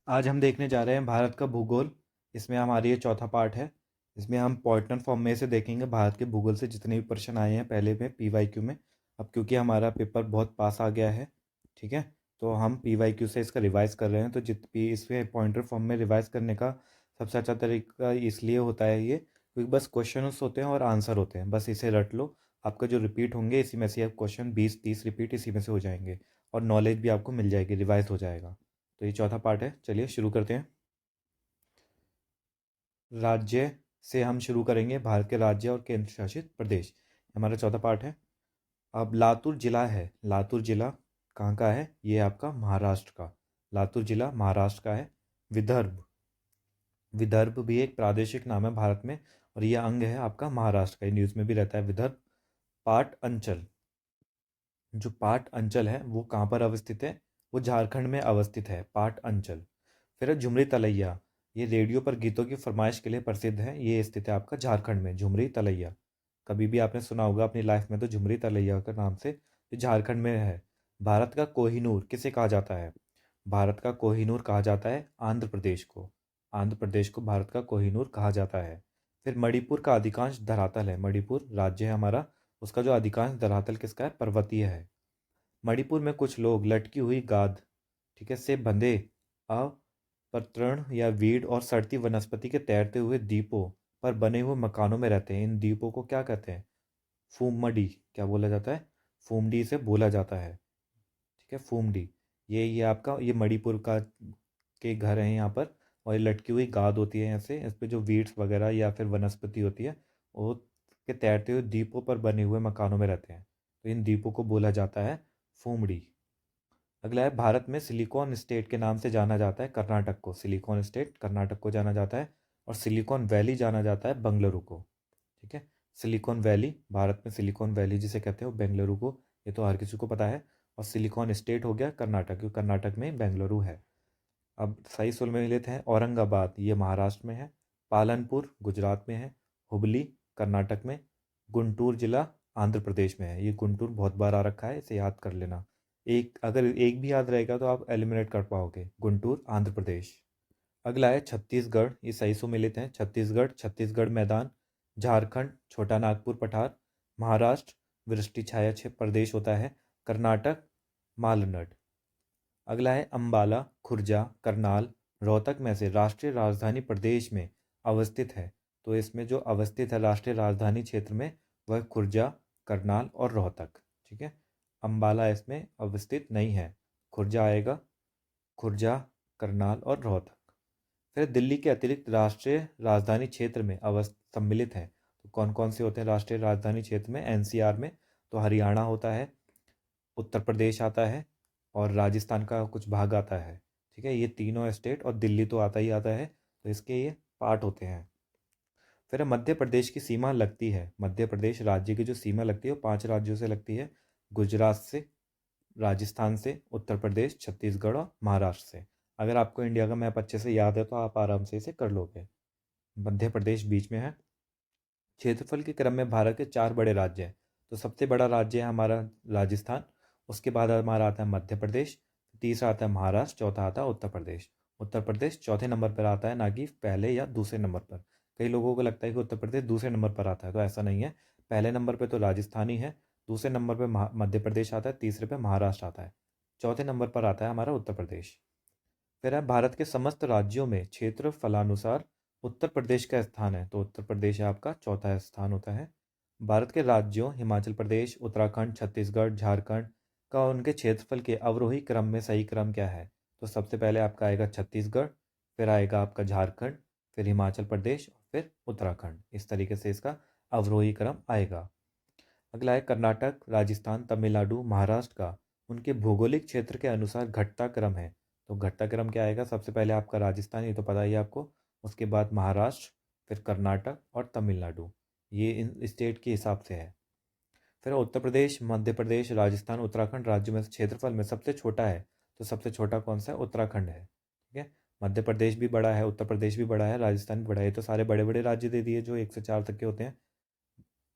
आज हम देखने जा रहे हैं भारत का भूगोल। इसमें हमारी ये चौथा पार्ट है। इसमें हम पॉइंटर फॉर्म में से देखेंगे भारत के भूगोल से जितने भी प्रश्न आए हैं पहले में पीवाईक्यू में। अब क्योंकि हमारा पेपर बहुत पास आ गया है, ठीक है, तो हम पीवाईक्यू से इसका रिवाइज कर रहे हैं। तो जित भी इसमें पॉइंटर फॉर्म में रिवाइज करने का सबसे अच्छा तरीका इसलिए होता है ये, क्योंकि बस क्वेश्चन होते हैं और आंसर होते हैं, बस इसे रट लो। आपका जो रिपीट होंगे इसी में से, आप क्वेश्चन 20-30 रिपीट इसी में से हो जाएंगे और नॉलेज भी आपको मिल जाएगी, रिवाइज हो जाएगा। तो ये चौथा पार्ट है, चलिए शुरू करते हैं। राज्य से हम शुरू करेंगे, भारत के राज्य और केंद्र शासित प्रदेश हमारा चौथा पार्ट है। अब लातूर जिला है, लातूर जिला कहाँ का है? ये आपका महाराष्ट्र का, लातूर जिला महाराष्ट्र का है। विदर्भ, विदर्भ भी एक प्रादेशिक नाम है भारत में और ये अंग है आपका महाराष्ट्र का, न्यूज़ में भी रहता है विदर्भ। पाट अंचल, जो पाट अंचल है वो कहाँ पर अवस्थित है? वो झारखंड में अवस्थित है, पाट अंचल। फिर है झुमरी तलैया, ये रेडियो पर गीतों की फरमाइश के लिए प्रसिद्ध है, ये स्थित है आपका झारखंड में, झुमरी तलैया। कभी भी आपने सुना होगा अपनी लाइफ में तो झुमरी तलैया के नाम से, ये झारखंड में है। भारत का कोहिनूर किसे कहा जाता है? भारत का कोहिनूर कहा जाता है आंध्र प्रदेश को, आंध्र प्रदेश को भारत का कोहिनूर कहा जाता है। फिर मणिपुर का अधिकांश धरातल है, मणिपुर राज्य है हमारा, उसका जो अधिकांश धरातल किसका है? पर्वतीय है। मणिपुर में कुछ लोग लटकी हुई गाद, ठीक है, से बंधे अपतरण या वीड और सड़ती वनस्पति के तैरते हुए द्वीपों पर बने हुए मकानों में रहते हैं। इन द्वीपों को क्या कहते हैं? फूमडी, क्या बोला जाता है? फूमडी से बोला जाता है, ठीक है, फूमडी। ये आपका ये मणिपुर का के घर हैं यहाँ पर। और ये लटकी हुई गाद होती है, ऐसे इस पे जो वीड्स वगैरह या फिर वनस्पति होती है वो के तैरते हुए द्वीपों पर बने हुए मकानों में रहते हैं, तो इन द्वीपों को बोला जाता है फूमडी। अगला है, भारत में सिलिकॉन स्टेट के नाम से जाना जाता है कर्नाटक को, सिलिकॉन स्टेट कर्नाटक को जाना जाता है। और सिलिकॉन वैली जाना जाता है बेंगलुरु को, ठीक है। सिलिकॉन वैली, भारत में सिलिकॉन वैली जिसे कहते हैं वो बेंगलुरु को, ये तो हर किसी को पता है। और सिलिकॉन स्टेट हो गया कर्नाटक, क्योंकि कर्नाटक में बेंगलुरु है। अब सही सुल में लेते हैं, औरंगाबाद ये महाराष्ट्र में है, पालनपुर गुजरात में है, हुबली कर्नाटक में, गुंटूर जिला आंध्र प्रदेश में है। ये गुंटूर बहुत बार आ रखा है, इसे याद कर लेना। एक अगर एक भी याद रहेगा तो आप एलिमिनेट कर पाओगे, गुंटूर आंध्र प्रदेश। अगला है छत्तीसगढ़, ये सही सो में लेते हैं, छत्तीसगढ़, छत्तीसगढ़ मैदान, झारखंड छोटा नागपुर पठार, महाराष्ट्र वृष्टि छाया प्रदेश होता है, कर्नाटक मालनड। अगला है अंबाला, खुर्जा, करनाल, रोहतक में से राष्ट्रीय राजधानी प्रदेश में अवस्थित है। तो इसमें जो अवस्थित है राष्ट्रीय राजधानी क्षेत्र में वह खुर्जा, करनाल और रोहतक, ठीक है। अंबाला इसमें अवस्थित नहीं है, खुर्जा आएगा, खुर्जा, करनाल और रोहतक। फिर दिल्ली के अतिरिक्त राष्ट्रीय राजधानी क्षेत्र में सम्मिलित हैं। तो कौन कौन से होते हैं राष्ट्रीय राजधानी क्षेत्र में? एनसीआर में तो हरियाणा होता है, उत्तर प्रदेश आता है और राजस्थान का कुछ भाग आता है, ठीक है। ये तीनों स्टेट और दिल्ली तो आता ही आता है, तो इसके ये पार्ट होते हैं। फिर मध्य प्रदेश की सीमा लगती है, मध्य प्रदेश राज्य की जो सीमा लगती है वो 5 राज्यों से लगती है, गुजरात से, राजस्थान से, उत्तर प्रदेश, छत्तीसगढ़ और महाराष्ट्र से। अगर आपको इंडिया का मैप अच्छे से याद है तो आप आराम से इसे कर लोगे। मध्य प्रदेश बीच में है। क्षेत्रफल के क्रम में भारत के 4 बड़े राज्य हैं। तो सबसे बड़ा राज्य है हमारा राजस्थान, उसके बाद हमारा आता है मध्य प्रदेश, तीसरा आता है महाराष्ट्र, चौथा आता है उत्तर प्रदेश। उत्तर प्रदेश चौथे नंबर पर आता है, ना कि पहले या दूसरे नंबर पर। कई लोगों को लगता है कि उत्तर प्रदेश दूसरे नंबर पर आता है, तो ऐसा नहीं है। पहले नंबर पर तो राजस्थान ही है, दूसरे नंबर पर मध्य प्रदेश आता है, तीसरे पर महाराष्ट्र आता है, चौथे नंबर पर आता है हमारा उत्तर प्रदेश। फिर है भारत के समस्त राज्यों में क्षेत्रफलानुसार उत्तर प्रदेश का स्थान है, तो उत्तर प्रदेश है आपका चौथा स्थान होता है। भारत के राज्यों हिमाचल प्रदेश, उत्तराखंड, छत्तीसगढ़, झारखंड का उनके क्षेत्रफल के अवरोही क्रम में सही क्रम क्या है? तो सबसे पहले आपका आएगा छत्तीसगढ़, फिर आएगा आपका झारखंड, फिर हिमाचल प्रदेश और फिर उत्तराखंड, इस तरीके से इसका अवरोही क्रम आएगा। अगला है कर्नाटक, राजस्थान, तमिलनाडु, महाराष्ट्र का उनके भौगोलिक क्षेत्र के अनुसार घटता क्रम है। तो घटता क्रम क्या आएगा? सबसे पहले आपका राजस्थान, ये तो पता ही है आपको, उसके बाद महाराष्ट्र, फिर कर्नाटक और तमिलनाडु, ये इन स्टेट के हिसाब से है। फिर उत्तर प्रदेश, मध्य प्रदेश, राजस्थान, उत्तराखंड राज्यों में से क्षेत्रफल में सबसे छोटा है, तो सबसे छोटा कौन सा है? उत्तराखंड है, ठीक है। मध्य प्रदेश भी बड़ा है, उत्तर प्रदेश भी बड़ा है, राजस्थान भी बड़ा है, ये तो सारे बड़े बड़े राज्य दे दिए जो 1 से 4 तक के होते हैं।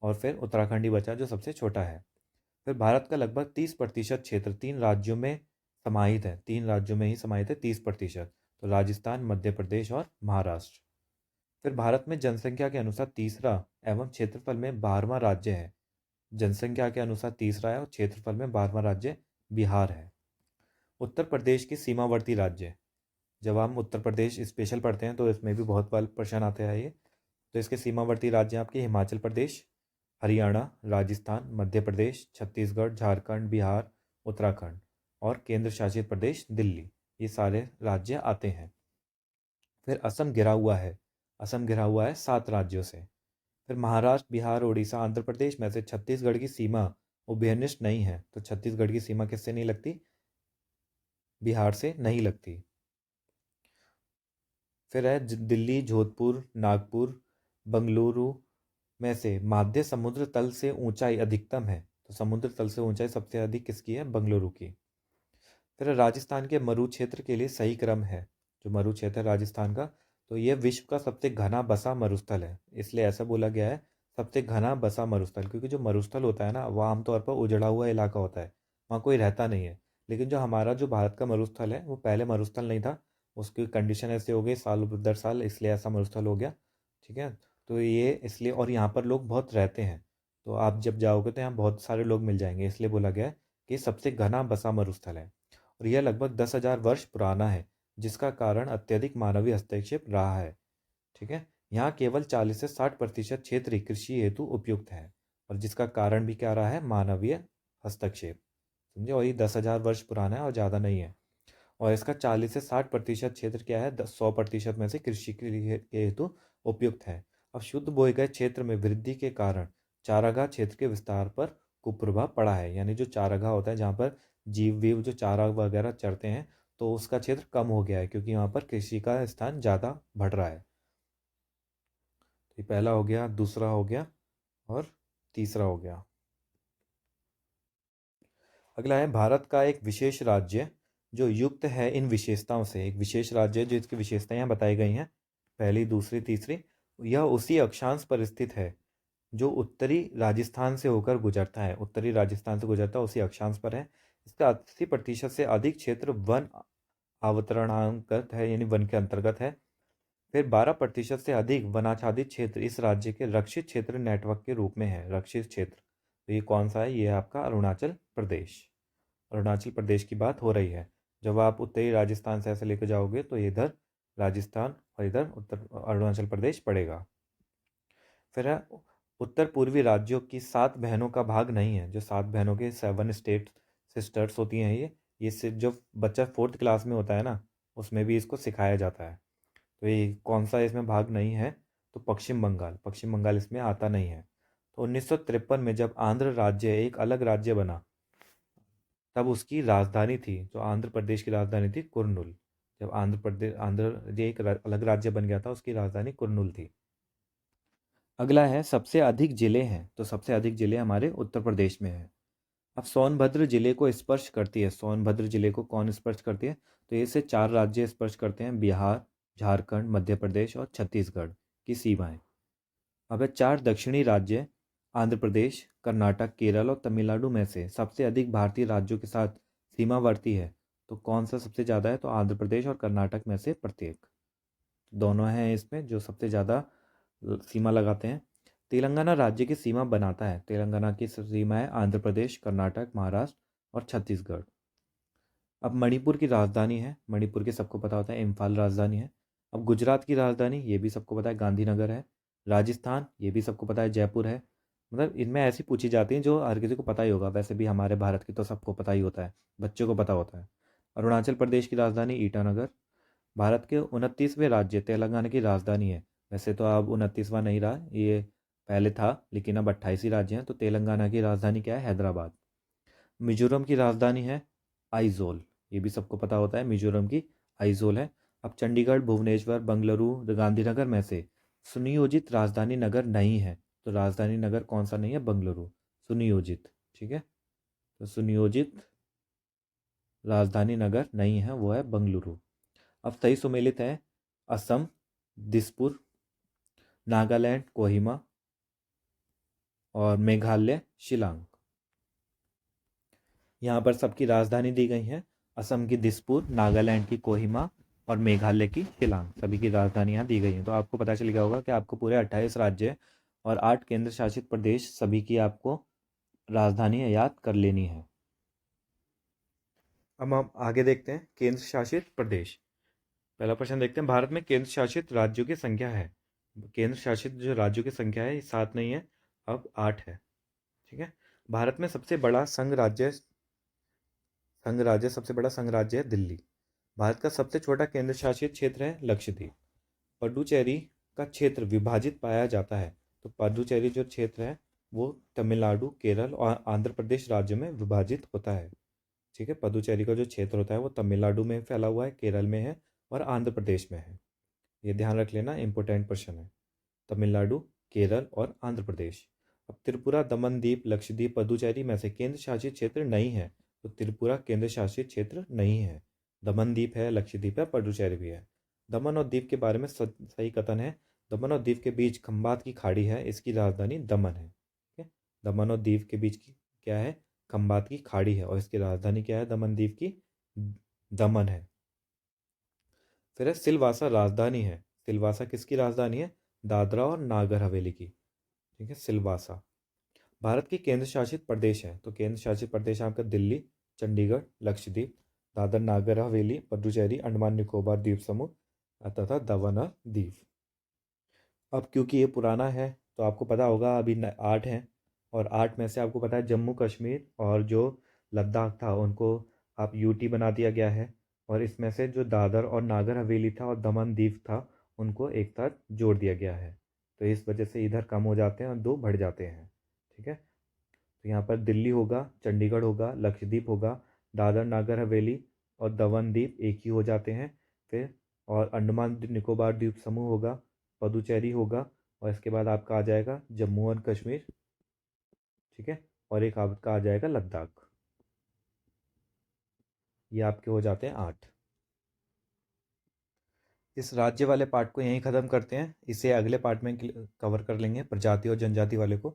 और फिर उत्तराखंड ही बचा जो सबसे छोटा है। फिर भारत का लगभग 30% क्षेत्र 3 राज्यों में समाहित है, 3 राज्यों में ही समाहित है 30%। तो राजस्थान, मध्य प्रदेश और महाराष्ट्र। फिर भारत में जनसंख्या के अनुसार तीसरा एवं क्षेत्रफल में 12वां राज्य है। जनसंख्या के अनुसार तीसरा है और क्षेत्रफल में 12वां राज्य बिहार है। उत्तर प्रदेश की सीमावर्ती राज्य, जब हम उत्तर प्रदेश स्पेशल पढ़ते हैं तो इसमें भी बहुत बार प्रश्न आते हैं ये। तो इसके सीमावर्ती राज्य आपके हिमाचल प्रदेश, हरियाणा, राजस्थान, मध्य प्रदेश, छत्तीसगढ़, झारखंड, बिहार, उत्तराखंड और केंद्र शासित प्रदेश दिल्ली, ये सारे राज्य आते हैं। फिर असम घिरा हुआ है, असम घिरा हुआ है 7 राज्यों से। फिर महाराष्ट्र, बिहार, उड़ीसा, आंध्र प्रदेश में से छत्तीसगढ़ की सीमा उभयनिष्ठ नहीं है, तो छत्तीसगढ़ की सीमा किससे नहीं लगती? बिहार से नहीं लगती। फिर है दिल्ली, जोधपुर, नागपुर, बंगलुरु में से माध्य समुद्र तल से ऊंचाई अधिकतम है, तो समुद्र तल से ऊंचाई सबसे अधिक किसकी है? बंगलुरु की। फिर राजस्थान के मरु क्षेत्र के लिए सही क्रम है, जो मरु क्षेत्र है राजस्थान का, तो यह विश्व का सबसे घना बसा मरुस्थल है, इसलिए ऐसा बोला गया है सबसे घना बसा मरुस्थल, क्योंकि जो मरुस्थल होता है ना वो आमतौर पर उजड़ा हुआ इलाका होता है, वहाँ कोई रहता नहीं है। लेकिन जो हमारा जो भारत का मरुस्थल है वो पहले मरुस्थल नहीं था, उसकी कंडीशन ऐसे हो गई साल दर साल, इसलिए ऐसा मरुस्थल हो गया। ठीक है, तो ये इसलिए, और यहाँ पर लोग बहुत रहते हैं, तो आप जब जाओगे तो यहाँ बहुत सारे लोग मिल जाएंगे, इसलिए बोला गया है कि सबसे घना बसा मरुस्थल है। और यह लगभग 10,000 वर्ष पुराना है, जिसका कारण अत्यधिक मानवीय हस्तक्षेप रहा है। ठीक है, यहाँ केवल 40 से 60% क्षेत्र कृषि हेतु उपयुक्त है, और जिसका कारण भी क्या रहा है? मानवीय हस्तक्षेप। समझे, और ये 10,000 वर्ष पुराना है और ज़्यादा नहीं है। और इसका 40 से 60% क्षेत्र क्या है? 100% में से कृषि के हेतु उपयुक्त है। अब शुद्ध बोए गए क्षेत्र में वृद्धि के कारण चारागाह क्षेत्र के विस्तार पर कुप्रभाव पड़ा है, यानी जो चारागाह होता है जहाँ पर जीव वीव जो चारा वगैरह चरते हैं, तो उसका क्षेत्र कम हो गया है, क्योंकि यहाँ पर कृषि का स्थान ज़्यादा बढ़ रहा है। तो ये पहला हो गया, दूसरा हो गया और तीसरा हो गया। अगला है भारत का एक विशेष राज्य जो युक्त है इन विशेषताओं से। एक विशेष राज्य है जो इसकी विशेषताएं यहाँ बताई गई हैं, पहली, दूसरी, तीसरी। यह उसी अक्षांश पर स्थित है जो उत्तरी राजस्थान से होकर गुजरता है, उत्तरी राजस्थान से गुजरता है, उसी अक्षांश पर है। इसका 80% से अधिक क्षेत्र वन अवतरणांगत है, यानी वन के अंतर्गत है। फिर 12% से अधिक वनाच्छादित क्षेत्र इस राज्य के रक्षित क्षेत्र नेटवर्क के रूप में है। रक्षित क्षेत्र, तो ये कौन सा है? ये है आपका अरुणाचल प्रदेश। अरुणाचल प्रदेश की बात हो रही है। जब आप उत्तरी राजस्थान से ऐसे लेकर जाओगे तो इधर राजस्थान और इधर उत्तर अरुणाचल प्रदेश पड़ेगा। फिर है उत्तर पूर्वी राज्यों की 7 बहनों का भाग नहीं है, जो 7 बहनों के 7 स्टेट सिस्टर्स होती हैं, ये सिर्फ जो बच्चा 4th क्लास में होता है ना, उसमें भी इसको सिखाया जाता है। तो ये कौन सा इसमें भाग नहीं है? तो पश्चिम बंगाल, पश्चिम बंगाल इसमें आता नहीं है। तो 1953 में जब आंध्र राज्य एक अलग राज्य बना, तब उसकी राजधानी थी, जो आंध्र प्रदेश की राजधानी थी, कुर्नूल। जब आंध्र ये एक अलग राज्य बन गया था, उसकी राजधानी कुर्नूल थी। अगला है सबसे अधिक जिले हैं, तो सबसे अधिक जिले हमारे उत्तर प्रदेश में हैं। अब सोनभद्र जिले को स्पर्श करती है, सोनभद्र जिले को कौन स्पर्श करती है? तो ये से 4 राज्य स्पर्श करते हैं, बिहार, झारखंड, मध्य प्रदेश और छत्तीसगढ़ की सीमाएं। अब है 4 दक्षिणी राज्य आंध्र प्रदेश, कर्नाटक, केरल और तमिलनाडु में से सबसे अधिक भारतीय राज्यों के साथ सीमावर्ती है, तो कौन सा सबसे ज़्यादा है? तो आंध्र प्रदेश और कर्नाटक में से प्रत्येक, दोनों हैं इसमें जो सबसे ज़्यादा सीमा लगाते हैं। तेलंगाना राज्य की सीमा बनाता है, तेलंगाना की सीमा है आंध्र प्रदेश, कर्नाटक, महाराष्ट्र और छत्तीसगढ़। अब मणिपुर की राजधानी है, मणिपुर की सबको पता होता है इम्फाल राजधानी है। अब गुजरात की राजधानी, ये भी सबको पता है, गांधीनगर है। राजस्थान, ये भी सबको पता है, जयपुर है। मतलब इनमें ऐसी पूछी जाती हैं जो हर किसी को पता ही होगा, वैसे भी हमारे भारत की तो सबको पता ही होता है, बच्चों को पता होता है। अरुणाचल प्रदेश की राजधानी ईटानगर। भारत के 29वें राज्य तेलंगाना की राजधानी है, वैसे तो अब 29वां नहीं रहा, ये पहले था, लेकिन अब 28 ही राज्य हैं। तो तेलंगाना की राजधानी क्या है? हैदराबाद। मिजोरम की राजधानी है आइजोल, ये भी सबको पता होता है, मिजोरम की आइजोल है। अब चंडीगढ़, भुवनेश्वर, बंगलुरु, गांधीनगर में से सुनियोजित राजधानी नगर नहीं है, तो राजधानी नगर कौन सा नहीं है? बंगलुरु, सुनियोजित। ठीक है, तो सुनियोजित राजधानी नगर नहीं है, वो है बंगलुरु। अब सही सुमेलित है असम, दिसपुर, नागालैंड, कोहिमा और मेघालय, शिलांग। यहाँ पर सबकी राजधानी दी गई है, असम की दिसपुर, नागालैंड की कोहिमा और मेघालय की शिलांग, सभी की राजधानियाँ दी गई हैं। तो आपको पता चल गया होगा कि आपको पूरे 28 राज्य और 8 केंद्र शासित प्रदेश सभी की आपको राजधानियाँ याद कर लेनी है। अब हम आगे देखते हैं केंद्र शासित प्रदेश। पहला प्रश्न देखते हैं, भारत में केंद्र शासित राज्यों की संख्या है। केंद्र शासित जो राज्यों की संख्या है, ये 7 नहीं है, अब 8 है। ठीक है। भारत में सबसे बड़ा संघ राज्य है दिल्ली। भारत का सबसे छोटा केंद्र शासित क्षेत्र है लक्षद्वीप। पुडुचेरी का क्षेत्र विभाजित पाया जाता है। तो पुडुचेरी जो क्षेत्र है वो तमिलनाडु, केरल और आंध्र प्रदेश राज्यों में विभाजित होता है। ठीक है। पुडुचेरी का जो क्षेत्र होता है वो तमिलनाडु में फैला हुआ है, केरल में है और आंध्र प्रदेश में है। ये ध्यान रख लेना, इंपॉर्टेंट क्वेश्चन है। तमिलनाडु, केरल और आंध्र प्रदेश। अब त्रिपुरा, दमन दीप, लक्षद्वीप, पुडुचेरी में से केंद्र शासित क्षेत्र नहीं है। तो त्रिपुरा केंद्र शासित क्षेत्र नहीं है। दमन दीप है, लक्षद्वीप है, पुडुचेरी भी है। दमन और दीप के बारे में सही कथन है। दमन और दीप के बीच खंबात की खाड़ी है, इसकी राजधानी दमन है। ठीक है। दमन और दीप के बीच की क्या है? खंबात की खाड़ी है और इसकी राजधानी क्या है? दमन दीप की दमन है। फिर है सिलवासा, राजधानी है। सिलवासा किसकी राजधानी है? दादरा और नागर हवेली की। ठीक है, सिलवासा। भारत की केंद्र शासित प्रदेश है। तो केंद्र शासित प्रदेश आपका दिल्ली, चंडीगढ़, लक्षद्वीप, दादर नागर हवेली, पुडुचेरी, अंडमान निकोबार द्वीप समूह तथा दमन और दीव। अब क्योंकि ये पुराना है तो आपको पता होगा अभी 8 हैं, और 8 में से आपको पता है जम्मू कश्मीर और जो लद्दाख था उनको आप यूटी बना दिया गया है, और इसमें से जो दादर और नागर हवेली था और दमन दीव था उनको एक साथ जोड़ दिया गया है। तो इस वजह से इधर कम हो जाते हैं और 2 बढ़ जाते हैं। ठीक है। तो यहाँ पर दिल्ली होगा, चंडीगढ़ होगा, लक्षद्वीप होगा, दादर नागर हवेली और दमन द्वीप एक ही हो जाते हैं। फिर और अंडमान निकोबार द्वीप समूह होगा, पुडुचेरी होगा, और इसके बाद आपका आ जाएगा जम्मू और कश्मीर। ठीक है। और एक आपका आ जाएगा लद्दाख। ये आपके हो जाते हैं 8। इस राज्य वाले पार्ट को यहीं ख़त्म करते हैं, इसे अगले पार्ट में कवर कर लेंगे, प्रजाति और जनजाति वाले को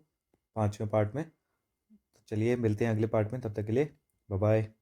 5वें पार्ट में। तो चलिए मिलते हैं अगले पार्ट में, तब तक के लिए बाय बाय।